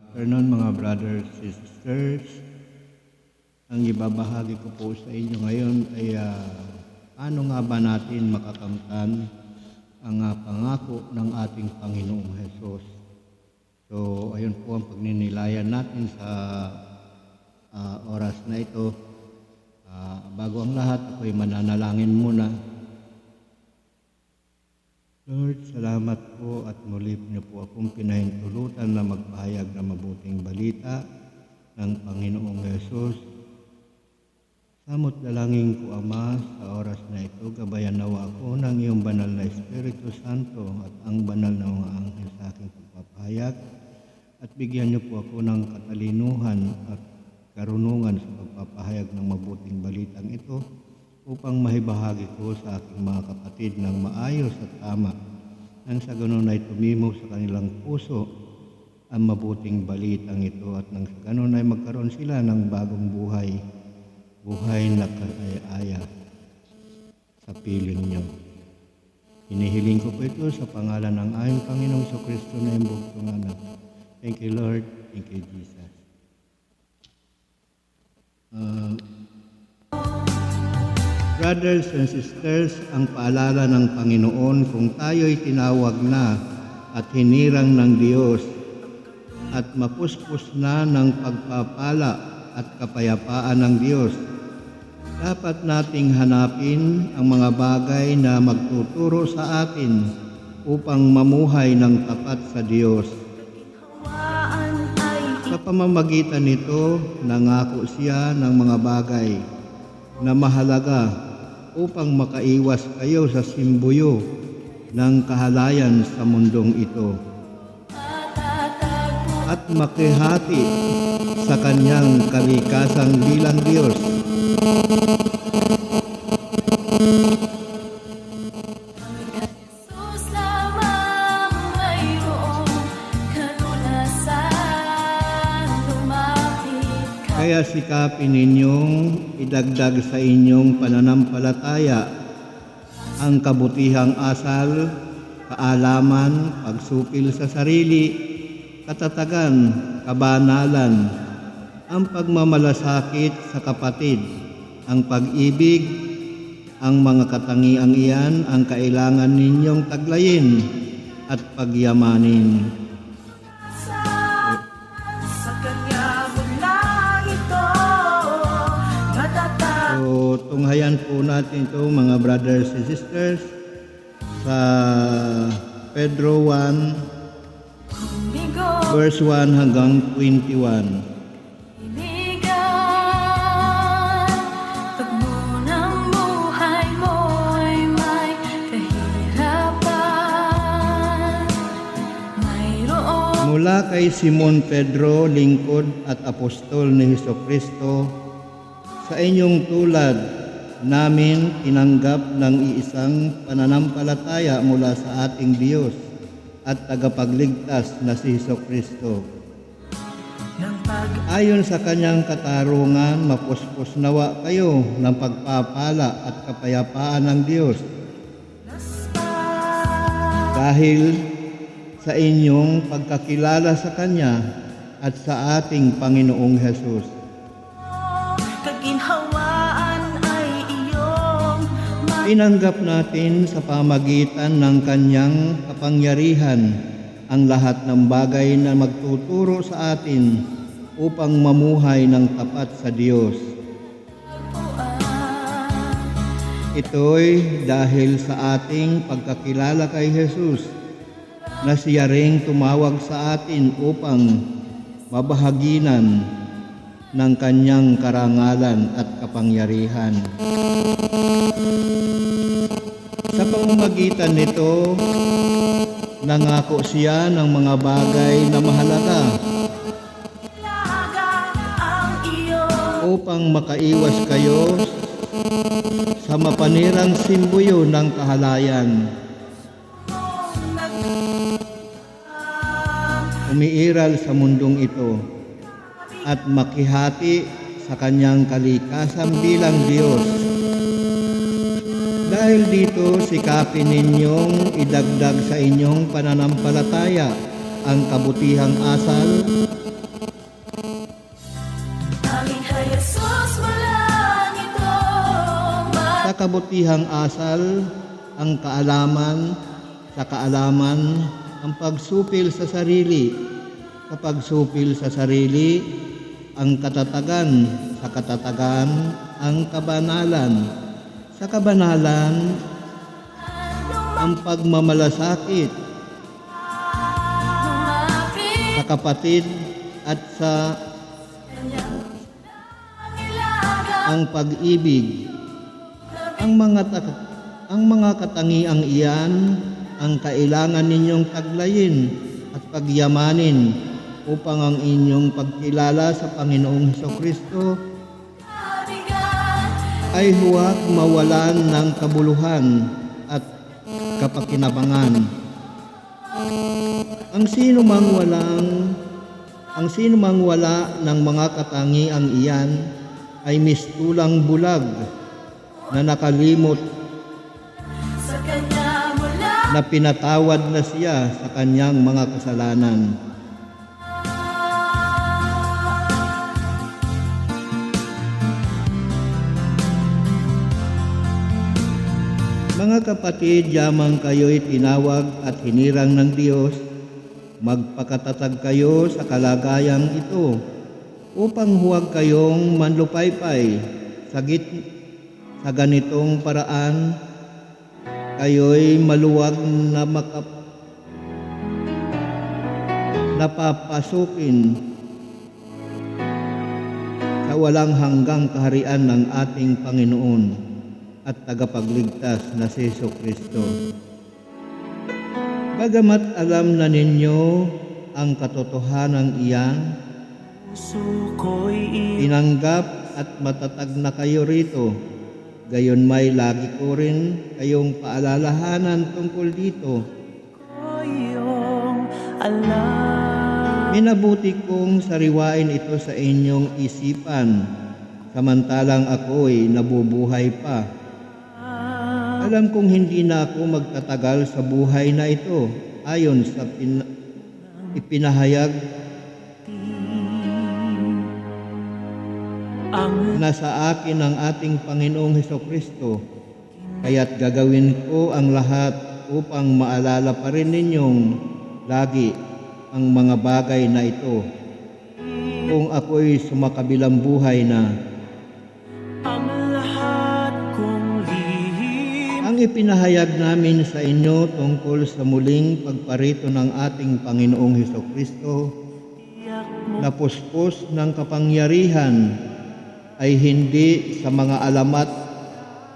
afternoon mga brothers, sisters. Ang ibabahagi ko po sa inyo ngayon ay paano nga ba natin makakamtan ang pangako ng ating Panginoong Hesus. So ayun po ang pagninilayan natin sa oras na ito. Bago ang lahat, ako'y mananalangin muna. Lord, salamat po at muli niyo po akong pinahintulutan na magpahayag ng mabuting balita ng Panginoong Hesus. Samot dalangin ko, Ama, sa oras na ito, gabayan nawa ako ng iyong banal na Espiritu Santo at ang banal na mga anghel sa aking pagpapahayag at bigyan niyo po ako ng katalinuhan at karunungan sa pagpapahayag ng mabuting balitang ito upang mahibahagi ko sa aking mga kapatid ng maayos at tama nang sa ganon ay tumimog sa kanilang puso ang mabuting balitang ito at nang sa ganon ay magkaroon sila ng bagong buhay na kaaya sa piling niyo. Hinihiling ko po ito sa pangalan ng aming Panginoong Kristo na imbugtong anak. Thank you, Lord. Thank you, Jesus. Brothers and sisters, ang paalala ng Panginoon kung tayo'y tinawag na at hinirang ng Diyos at mapuspos na ng pagpapala at kapayapaan ng Diyos, dapat nating hanapin ang mga bagay na magtuturo sa atin upang mamuhay ng tapat sa Diyos. Sa pamamagitan nito, nangako siya ng mga bagay na mahalaga upang makaiwas kayo sa simbuyo ng kahalayan sa mundong ito at makihati sa kanyang kalikasang bilang Diyos. Kaya sikapin ninyong idagdag sa inyong pananampalataya ang kabutihang asal, kaalaman, pagsupil sa sarili, katatagan, kabanalan, ang pagmamalasakit sa kapatid, ang pag-ibig, ang mga katangiang iyan ang kailangan ninyong taglayin at pagyamanin. So, tunghayan po natin ito mga brothers and sisters sa Pedro 1 verse 1 hanggang 21. Mula kay Simon Pedro, lingkod at apostol ni Hesukristo, sa inyong tulad namin tinanggap ng iisang pananampalataya mula sa ating Diyos at tagapagligtas na si Hesukristo. Ayon sa kanyang katarungan, mapuspos nawa kayo ng pagpapala at kapayapaan ng Diyos. Dahil sa inyong pagkakilala sa Kanya at sa ating Panginoong Hesus. Tinanggap natin sa pamagitan ng Kanyang kapangyarihan ang lahat ng bagay na magtuturo sa atin upang mamuhay ng tapat sa Diyos. Ito'y dahil sa ating pagkakilala kay Jesus na siya ring tumawag sa atin upang mabahaginan ng kanyang karangalan at kapangyarihan. Sa pamamagitan nito, nangako siya ng mga bagay na mahalaga upang makaiwas kayo sa mapanirang simbuyo ng kahalayan. Umiiral sa mundong ito at makihati sa kanyang kalikasan bilang Diyos. Dahil dito, sikapin ninyong idagdag sa inyong pananampalataya ang kabutihang asal, Aming Jesus malangit o sa kabutihang asal, ang kaalaman, sa kaalaman, ang pagsupil sa sarili, sa pagsupil sa sarili, ang katatagan, sa katatagan, ang kabanalan, sa kabanalan, ang pagmamalasakit, lumapit sa kapatid at sa kanyang ilaga. ang pag-ibig. Ang mga katangiang iyan ang kailangan ninyong taglayin at pagyamanin upang ang inyong pagkilala sa Panginoong Hesukristo Mabigat ay huwag mawalan ng kabuluhan at kapakinabangan. Ang sino mang wala ng mga katangiang iyan ay mistulang bulag na nakalimot sa kanya mula. na pinatawad na siya sa kanyang mga kasalanan. Mga kapatid, yamang kayo'y tinawag at hinirang ng Diyos, magpakatatag kayo sa kalagayang ito upang huwag kayong manlupaypay sa ganitong paraan. Kayo'y maluwag na napapasukin sa walang hanggang kaharian ng ating Panginoon at tagapagligtas na si Jesucristo. Bagamat alam na ninyo ang katotohanan iyan, tinanggap at matatag na kayo rito. Gayon may lagi ko rin kayong paalalahanan tungkol dito. Minabuti kong sariwain ito sa inyong isipan, samantalang ako'y nabubuhay pa. Alam kong hindi na ako magtatagal sa buhay na ito ayon sa ipinahayag na sa akin ng ating Panginoong Hesukristo. Kaya't gagawin ko ang lahat upang maalala pa rin ninyong lagi ang mga bagay na ito kung ako'y sumakabilang buhay na. Ang ipinahayag namin sa inyo tungkol sa muling pagparito ng ating Panginoong Hesukristo na puspos ng kapangyarihan ay hindi sa mga alamat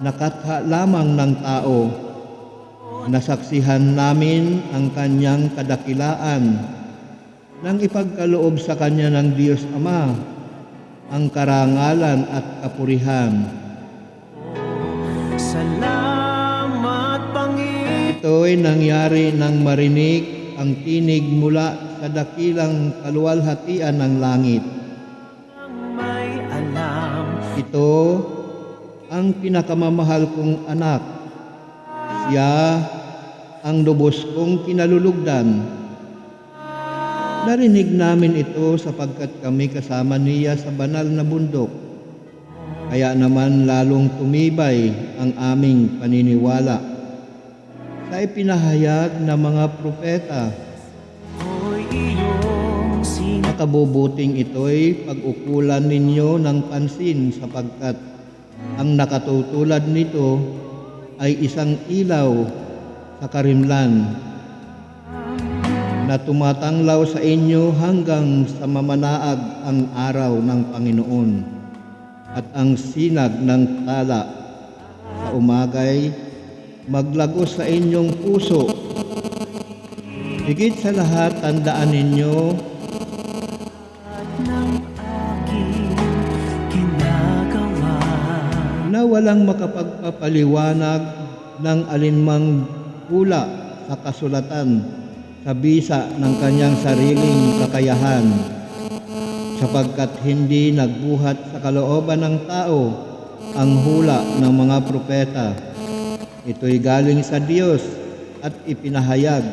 na katha lamang ng tao. Nasaksihan namin ang kanyang kadakilaan nang ipagkaloob sa kanya ng Diyos Ama ang karangalan at kapurihan. Salamat, Panginoon. Ito'y nangyari nang marinig ang tinig mula sa dakilang kaluwalhatian ng langit. May alam. Ito ang pinakamamahal kong anak. Siya ang lubos kong kinalulugdan. Narinig namin ito sapagkat kami kasama niya sa banal na bundok. Kaya naman lalong tumibay ang aming paniniwala sa ipinahayag ng mga propeta. Ko'y iyong Makabubuting ito'y pag-ukulan ninyo ng pansin sapagkat ang nakatutulad nito ay isang ilaw sa karimlan na tumatanglaw sa inyo hanggang sa mamanaag ang araw ng Panginoon at ang sinag ng tala sa umagay maglagos sa inyong puso. Higit sa lahat, tandaan ninyo ng aking ginagawa. na walang makapagpapaliwanag ng alinmang hula sa kasulatan sa bisa ng kanyang sariling kakayahan, sapagkat hindi nagbuhat sa kalooban ng tao ang hula ng mga propeta. Ito'y galing sa Diyos at ipinahayag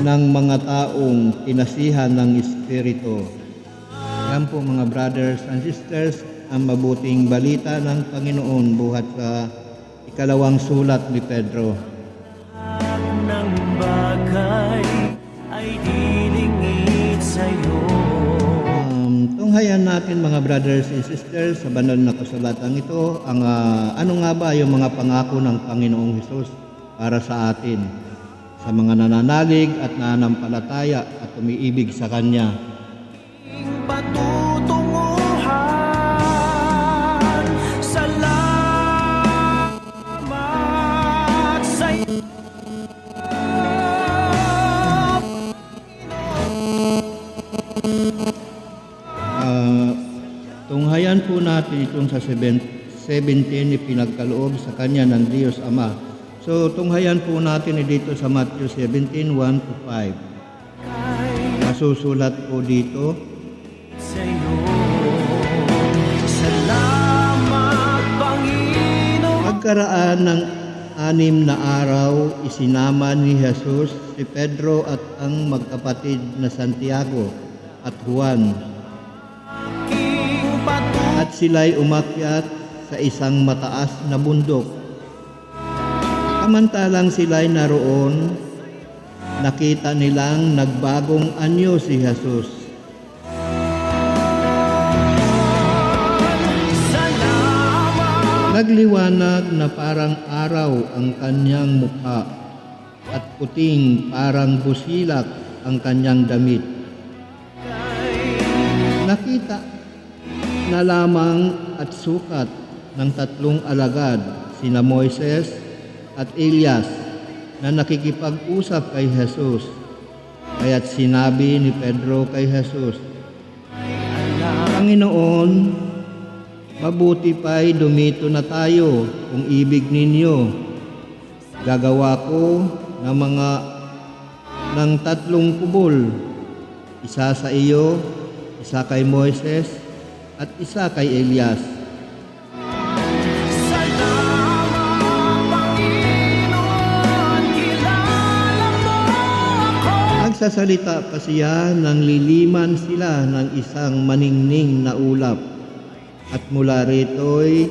ng mga taong tinasihan ng Espiritu. Yan po mga brothers and sisters, ang mabuting balita ng Panginoon buhat sa ikalawang sulat ni Pedro. Lahat ng bagay ay dilingid sa'yo. Tunghayan natin mga brothers and sisters sa banal na kasulatan ito ang ano nga ba yung mga pangako ng Panginoong Hesus para sa atin, sa mga nananalig at nananampalataya at umiibig sa Kanya. Patutunguhan, salamat sa'yo. Tunghayan po natin itong sa 17 ipinagkaloob sa Kanya ng Diyos Ama. So tunghayan po natin dito sa Matthew 17, 1-5. Masusulat po dito, Sa'yo. Salamat, Panginoon. pagkaraan ng 6 na araw, isinama ni Jesus si Pedro at ang magkapatid na Santiago at Juan. At sila'y umakyat sa isang mataas na bundok. Samantalang sila'y naroon, nakita nilang nagbagong anyo si Jesus. Nagliwanag na parang araw ang kanyang mukha at puting parang busilak ang kanyang damit. Nakita na lamang at sukat ng 3 alagad, sina Moises at Elias, na nakikipag-usap kay Jesus. Kaya't sinabi ni Pedro kay Jesus, Panginoon, mabuti pa'y dumito na tayo kung ibig ninyo. Gagawa ko ng 3 kubol, isa sa iyo, isa kay Moises, at isa kay Elias. Nagsasalita pa siya nang liliman sila ng isang maningning na ulap. At mula rito'y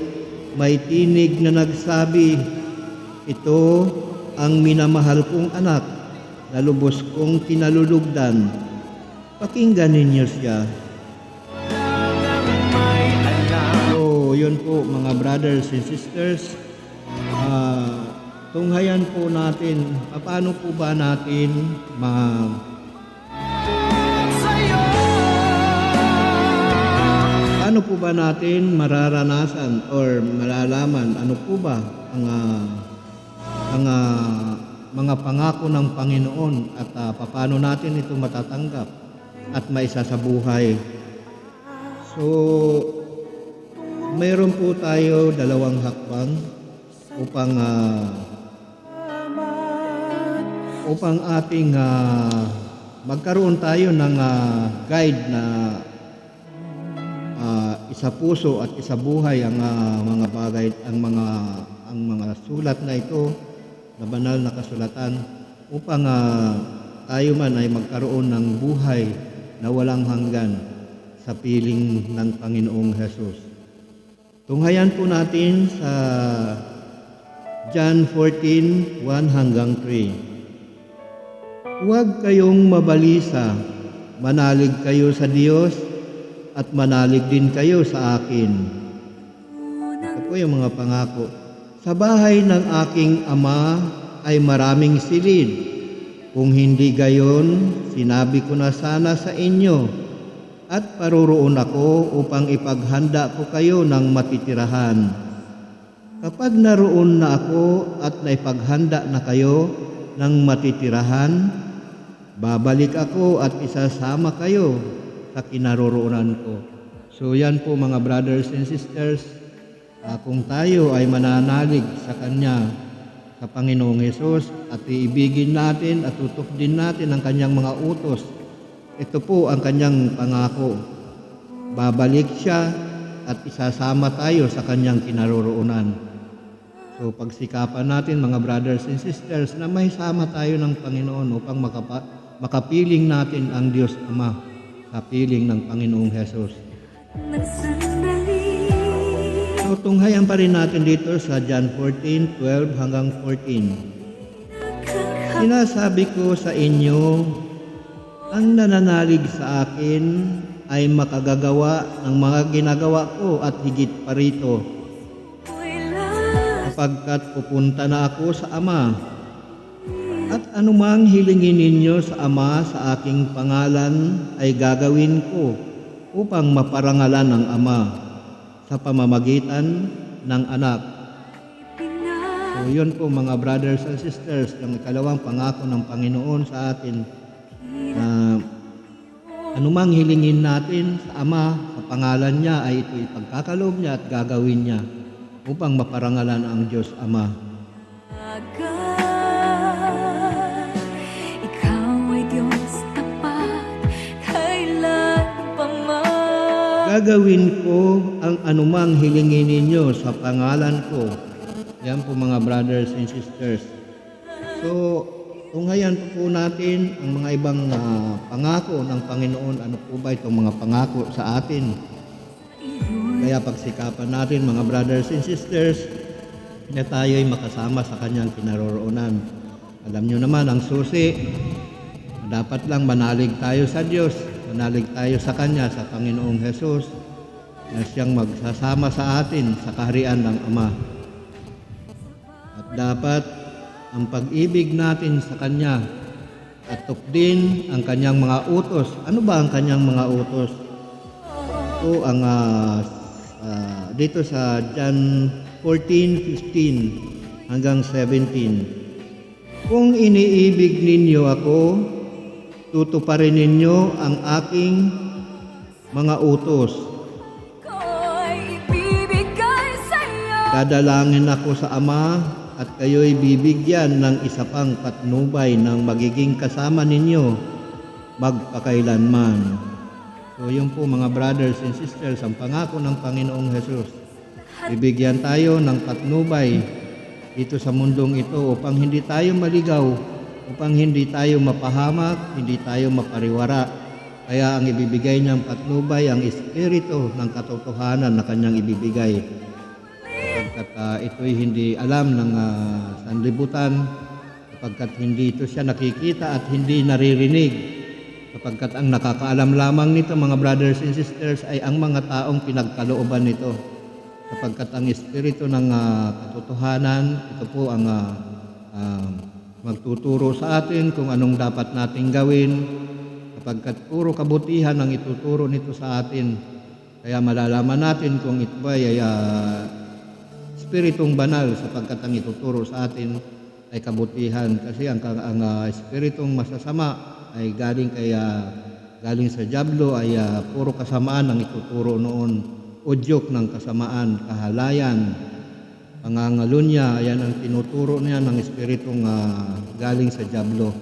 may tinig na nagsabi, ito ang minamahal kong anak na lubos kong kinalulugdan. Pakinggan ninyo siya. So, yun po mga brothers and sisters. Tunghayan po natin, paano po ba natin paano po ba natin mararanasan or malalaman ano po ba ang mga pangako ng Panginoon at paano natin ito matatanggap at maisa sa buhay. So, mayroon po tayo 2 hakbang upang ating magkaroon tayo ng guide na isa puso at isa buhay ang mga bagay, ang mga sulat na ito na banal na kasulatan upang tayo man ay magkaroon ng buhay na walang hanggan sa piling ng Panginoong Hesus. Tunghayan po natin sa John 14, 1-3. Huwag kayong mabalisa, manalig kayo sa Diyos at manalig din kayo sa akin. Ito po yung mga pangako. Sa bahay ng aking Ama ay maraming silid. Kung hindi gayon, sinabi ko na sana sa inyo at paroroon ako upang ipaghanda ko kayo ng matitirahan. Kapag naroon na ako at naipaghanda na kayo ng matitirahan, babalik ako at isasama kayo sa kinaroroonan ko. So yan po mga brothers and sisters, kung tayo ay mananalig sa Kanya, sa Panginoong Hesus, at iibigin natin at tutukdin natin ang Kanyang mga utos, ito po ang Kanyang pangako. Babalik siya at isasama tayo sa Kanyang kinaroroonan. So pagsikapan natin mga brothers and sisters na may sama tayo ng Panginoon upang makapiling natin ang Diyos Ama sa piling ng Panginoong Hesus. ng sandali. So, tunghayan pa rin natin dito sa John 14:12 hanggang 14. Sinasabi ko sa inyo, ang nananalig sa akin ay makagagawa ng mga ginagawa ko at higit pa rito, sapagkat pupunta na ako sa Ama. At anumang hilingin ninyo sa Ama sa aking pangalan ay gagawin ko upang maparangalan ng Ama sa pamamagitan ng anak. So yun po mga brothers and sisters, yung ikalawang pangako ng Panginoon sa atin na anumang hilingin natin sa Ama sa pangalan niya ay ito ipagkakaloob niya at gagawin niya upang maparangalan ang Diyos Ama. Ikaw ay Diyos tapat, kailan pa man. Gagawin ko ang anumang hilingin ninyo sa pangalan ko. Yan po mga brothers and sisters. So, tunghayan po natin ang mga ibang pangako ng Panginoon. Ano po ba itong mga pangako sa atin? Kaya pagsikapan natin mga brothers and sisters na tayo ay makasama sa kanyang kinaroroonan. Alam nyo naman ang susi, dapat lang manalig tayo sa Diyos, manalig tayo sa Kanya, sa Panginoong Hesus, na siyang magsasama sa atin sa kaharian ng Ama. At dapat ang pag-ibig natin sa Kanya at din ang Kanyang mga utos. Ano ba ang Kanyang mga utos? Ito ang dito sa John 14:15 hanggang 17. Kung iniibig ninyo ako, tutuparin ninyo ang aking mga utos. Ko'y ibibigay sa'yo. Dadalangin ako sa Ama at kayo'y bibigyan ng isa pang patnubay ng magiging kasama ninyo magpakailanman. So yun po mga brothers and sisters, ang pangako ng Panginoong Hesus. Bibigyan tayo ng patnubay dito sa mundong ito upang hindi tayo maligaw, upang hindi tayo mapahamak, hindi tayo mapariwara. Kaya ang ibibigay niyang patnubay, ang Espiritu ng katotohanan na kanyang ibibigay. Sapagkat ito'y hindi alam ng sanlibutan, sapagkat hindi ito siya nakikita at hindi naririnig. Sapagkat ang nakakaalam lamang nito mga brothers and sisters ay ang mga taong pinagkalooban nito. Sapagkat ang Espiritu ng katotohanan, ito po ang magtuturo sa atin kung anong dapat nating gawin. Sapagkat puro kabutihan ang ituturo nito sa atin. Kaya malalaman natin kung ito ba ay Espiritong banal, sapagkat ang ituturo sa atin ay kabutihan. Kasi ang Espiritong masasama ay galing sa dyablo ay puro kasamaan ang ituturo noon, udyok ng kasamaan, kahalayan, pangangalunya, ayan ang tinuturo niya ng Espiritong galing sa dyablo.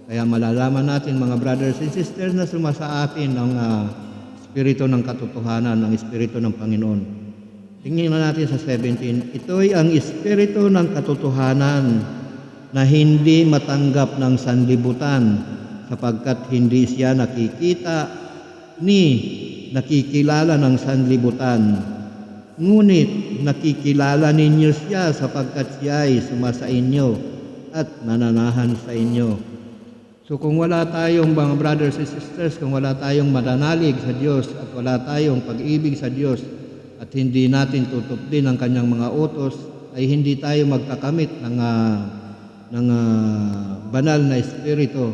Kaya malalaman natin mga brothers and sisters na sumasa atin ang Espiritu ng katotohanan, ang Espiritu ng Panginoon. Tingnan natin sa 17, ito'y ang Espiritu ng katotohanan na hindi matanggap ng sanlibutan, sapagkat hindi siya nakikita ni nakikilala ng sanlibutan. Ngunit nakikilala ninyo siya sapagkat siya ay sumasa inyo at nananahan sa inyo. So kung wala tayong mga brothers and sisters, kung wala tayong mananalig sa Diyos at wala tayong pag-ibig sa Diyos at hindi natin tutupdin ang kanyang mga utos, ay hindi tayo magkakamit ng banal na Espiritu.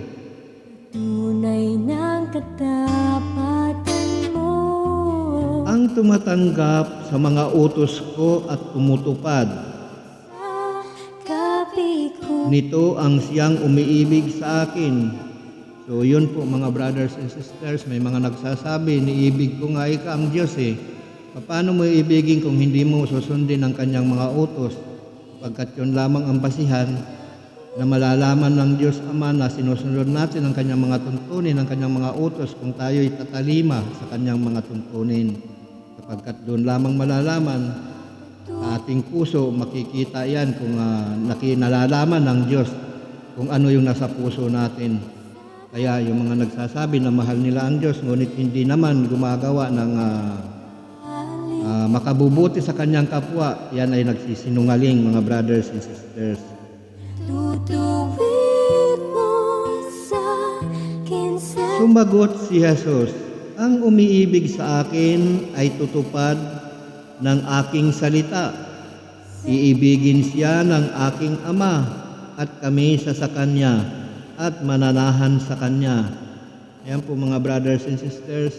Tunay ng katapatan mo. Ang tumatanggap sa mga utos ko at tumutupad, Gabi ko. nito ang siyang umiibig sa akin. So yun po mga brothers and sisters, may mga nagsasabi, niibig ko nga ika ang Diyos eh. Paano mo iibigin kung hindi mo susundin ang kanyang mga utos? Pagkat yun lamang ang basihan na malalaman ng Diyos Ama na sinusunod natin ang kanyang mga tuntunin, ang kanyang mga utos kung tayo'y tatalima sa kanyang mga tuntunin. Sapagkat doon lamang malalaman sa ating puso, makikita yan kung nalalaman ng Diyos kung ano yung nasa puso natin. Kaya yung mga nagsasabi na mahal nila ang Diyos ngunit hindi naman gumagawa ng makabubuti sa kanyang kapwa, yan ay nagsisinungaling, mga brothers and sisters. Tutuwid mo sa akin sa Sumagot si Jesus, ang umiibig sa akin ay tutupad ng aking salita. Iibigin siya ng aking Ama at kami sa kanya at mananahan sa kanya. Ayan po mga brothers and sisters,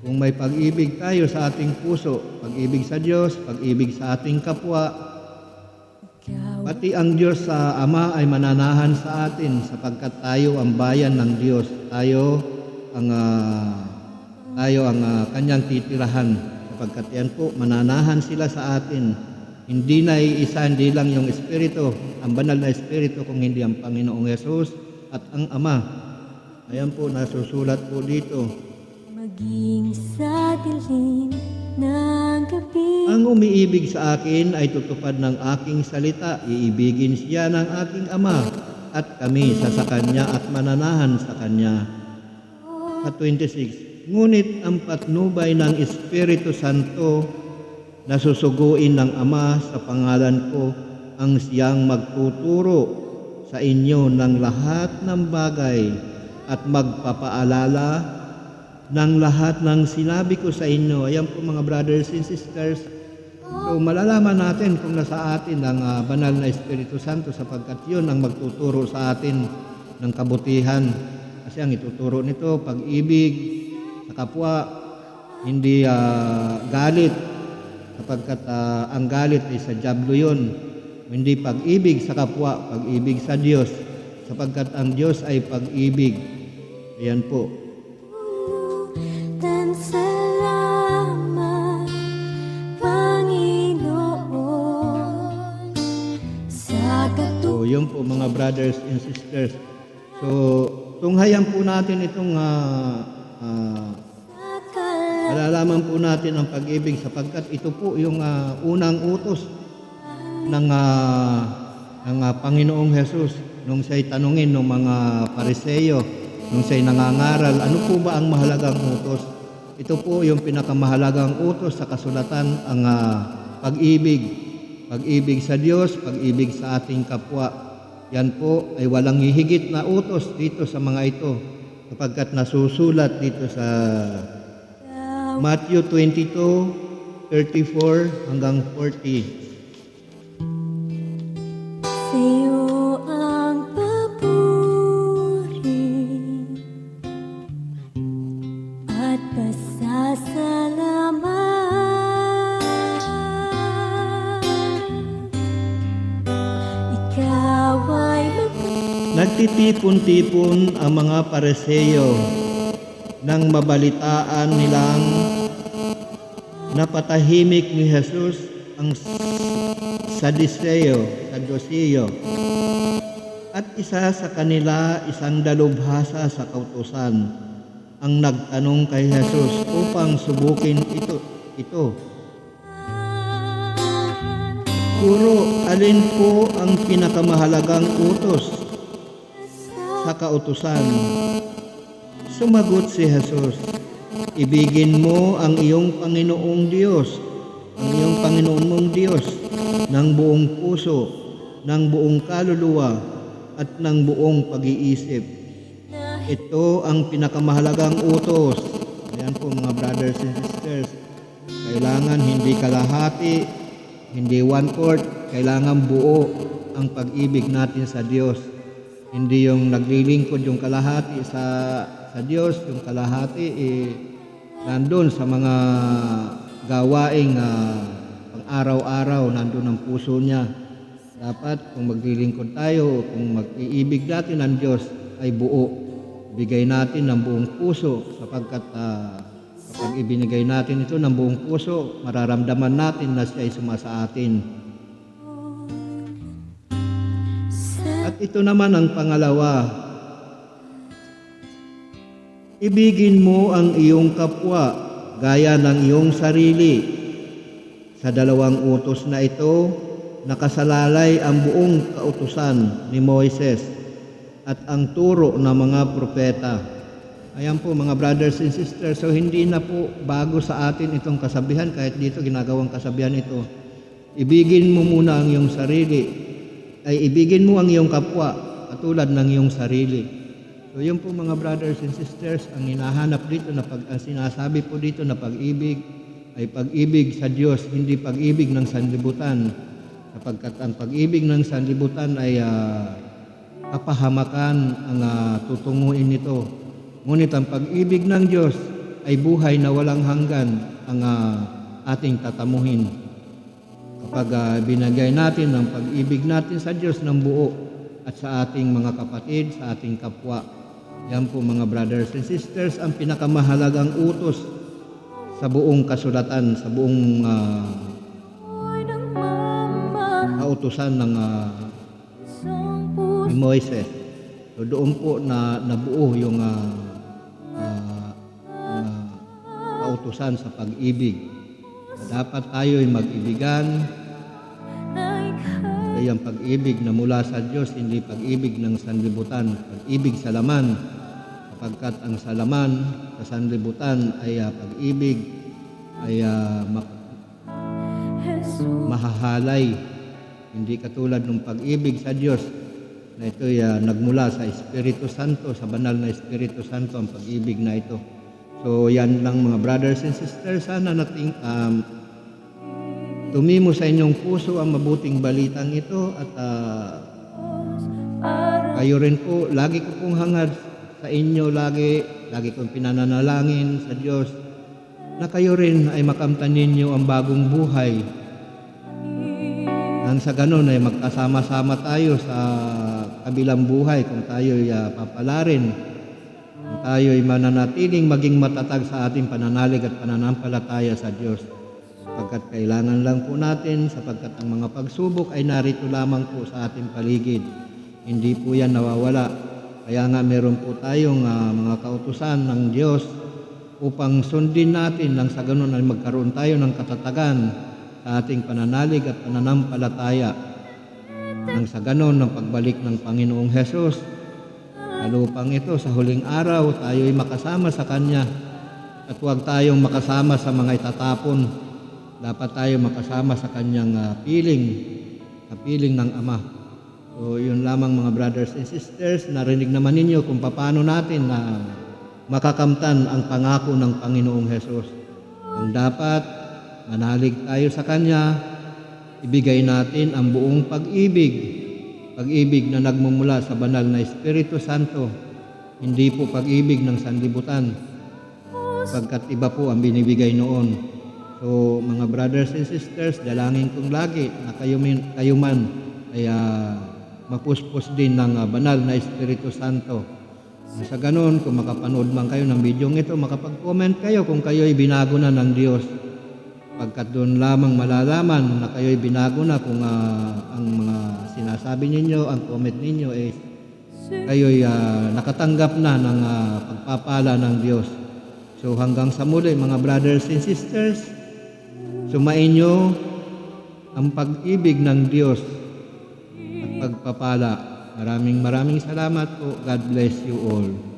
kung may pag-ibig tayo sa ating puso, pag-ibig sa Diyos, pag-ibig sa ating kapwa, pati ang Diyos sa Ama ay mananahan sa atin sapagkat tayo ang bayan ng Diyos. Tayo ang kanyang titirahan sapagkat yan po, mananahan sila sa atin. Hindi na iisa, hindi lang yung Espiritu, ang banal na Espiritu, kung hindi ang Panginoong Yesus at ang Ama. Ayan po, nasusulat po dito. maging sa dilim ng gabi. Ang umiibig sa akin ay tutupad ng aking salita. Iibigin siya ng aking Ama at kami sa kanya at mananahan sa kanya. Sa 26, ngunit ang patnubay ng Espiritu Santo na susuguin ng Ama sa pangalan ko ang siyang magtuturo sa inyo ng lahat ng bagay at magpapaalala ng lahat ng sinabi ko sa inyo. Ayan po mga brothers and sisters. So malalaman natin kung nasa atin ang banal na Espiritu Santo sapagkat yun ang magtuturo sa atin ng kabutihan. Kasi ang ituturo nito, pag-ibig sa kapwa, hindi galit sapagkat ang galit ay sa dyablo yun. Hindi pag-ibig sa kapwa, pag-ibig sa Diyos sapagkat ang Diyos ay pag-ibig. Ayan po. Dan salamat, Panginoon, sa So, yun po mga brothers and sisters. So, tunghayan po natin itong malalaman po natin ang pag-ibig sapagkat ito po yung unang utos ng Panginoong Jesus nung siya'y tanungin ng mga Pariseo, nung siya'y nangangaral, ano po ba ang mahalagang utos? Ito po yung pinakamahalagang utos sa kasulatan, ang pag-ibig. Pag-ibig sa Diyos, pag-ibig sa ating kapwa. Yan po ay walang hihigit na utos dito sa mga ito sapagkat nasusulat dito sa Matthew 22:34 hanggang 40. sa'yo ang papuri at pasasalamat. Ikaw ay Nagtitipon-tipon ang mga Pariseo nang mabalitaan nilang napatahimik ni Jesus ang Saduseo at isa sa kanila, isang dalubhasa sa kautusan, ang nagtanong kay Jesus upang subukin ito. Guro, alin po ang pinakamahalagang utos sa kautusan? Sumagot si Jesus, ibigin mo ang iyong Panginoong Diyos, ang iyong Panginoon mong Diyos, ng buong puso, ng buong kaluluwa, at ng buong pag-iisip. Ito ang pinakamahalagang utos. Ayan po mga brothers and sisters. Kailangan hindi kalahati, hindi 1/4, kailangan buo ang pag-ibig natin sa Diyos. Hindi yung naglilingkod yung kalahati sa Diyos, yung kalahati nandun sa mga gawaing pang-araw-araw, nandun ang puso niya. Dapat kung maglilingkod tayo, kung mag-iibig natin ang Diyos, ay buo. Bigay natin ng buong puso sapagkat kapag ibinigay natin ito ng buong puso, mararamdaman natin na siya ay sumasa atin. At ito naman ang pangalawa. Ibigin mo ang iyong kapwa gaya ng iyong sarili. Sa dalawang utos na ito, nakasalalay ang buong kautusan ni Moises at ang turo ng mga propeta. Ayan po mga brothers and sisters, so hindi na po bago sa atin itong kasabihan, kahit dito ginagawang kasabihan ito. Ibigin mo muna ang iyong sarili, ay ibigin mo ang iyong kapwa, katulad ng iyong sarili. So yun po mga brothers and sisters, ang hinahanap dito, ang sinasabi po dito na pag-ibig, ay pag-ibig sa Diyos, hindi pag-ibig ng sanlibutan. Sapagkat ang pag-ibig ng sanlibutan ay kapahamakan ang tutunguin nito. Ngunit ang pag-ibig ng Diyos ay buhay na walang hanggan ang ating tatamuhin. Kapag binagay natin ang pag-ibig natin sa Diyos ng buo at sa ating mga kapatid, sa ating kapwa. Yan po mga brothers and sisters, ang pinakamahalagang utos sa buong kasulatan, sa buong kautusan ng ni Moises. So doon po na nabuo yung kautusan sa pag-ibig. Dapat tayo ay mag-ibigan. Ay ang pag-ibig na mula sa Diyos, hindi pag-ibig ng sanlibutan, pag-ibig sa laman. Sapagkat ang sa laman, sa sanlibutan ay pag-ibig ay mahahalay. Hindi katulad ng pag-ibig sa Diyos na ito ay nagmula sa Espiritu Santo, sa banal na Espiritu Santo ang pag-ibig na ito. So yan lang mga brothers and sisters, sana nating tumimo sa inyong puso ang mabuting balitang ito at kayo rin po, lagi ko pong hangad sa inyo, lagi kong pinananalangin sa Diyos na kayo rin ay makamtan ninyo ang bagong buhay. Nang sa ganun ay magkasama-sama tayo sa kabilang buhay kung tayo ay papalarin. Kung tayo ay mananatiling maging matatag sa ating pananalig at pananampalataya sa Diyos. Sapagkat kailangan lang po natin, sapagkat ang mga pagsubok ay narito lamang po sa ating paligid. Hindi po yan nawawala. Kaya nga meron po tayong mga kautusan ng Diyos upang sundin natin nang sa ganun ay magkaroon tayo ng katatagan sa ating pananalig at pananampalataya. Nang sa ganon ng pagbalik ng Panginoong Hesus sa lupang ito sa huling araw, tayo ay makasama sa Kanya at huwag tayong makasama sa mga itatapon. Dapat tayo makasama sa Kanyang piling ng Ama. So yun lamang mga brothers and sisters, narinig naman ninyo kung paano natin na makakamtan ang pangako ng Panginoong Hesus. Ang dapat, manalig tayo sa Kanya, ibigay natin ang buong pag-ibig na nagmumula sa banal na Espiritu Santo, hindi po pag-ibig ng sanlibutan, pagkat iba po ang binibigay noon. So mga brothers and sisters, dalangin kong lagi na kayo man ay mapuspos din ng banal na Espiritu Santo. Sa ganon, kung makapanood man kayo ng video ito, makapag-comment kayo kung kayo ay binago na ng Diyos. Pagkat doon lamang malalaman na kayo ay binago na kung ang mga sinasabi ninyo, ang comment ninyo ay kayo ay nakatanggap na ng pagpapala ng Diyos. So hanggang sa muli mga brothers and sisters, sumain nyo ang pag-ibig ng Diyos at pagpapala. Maraming salamat po. God bless you all.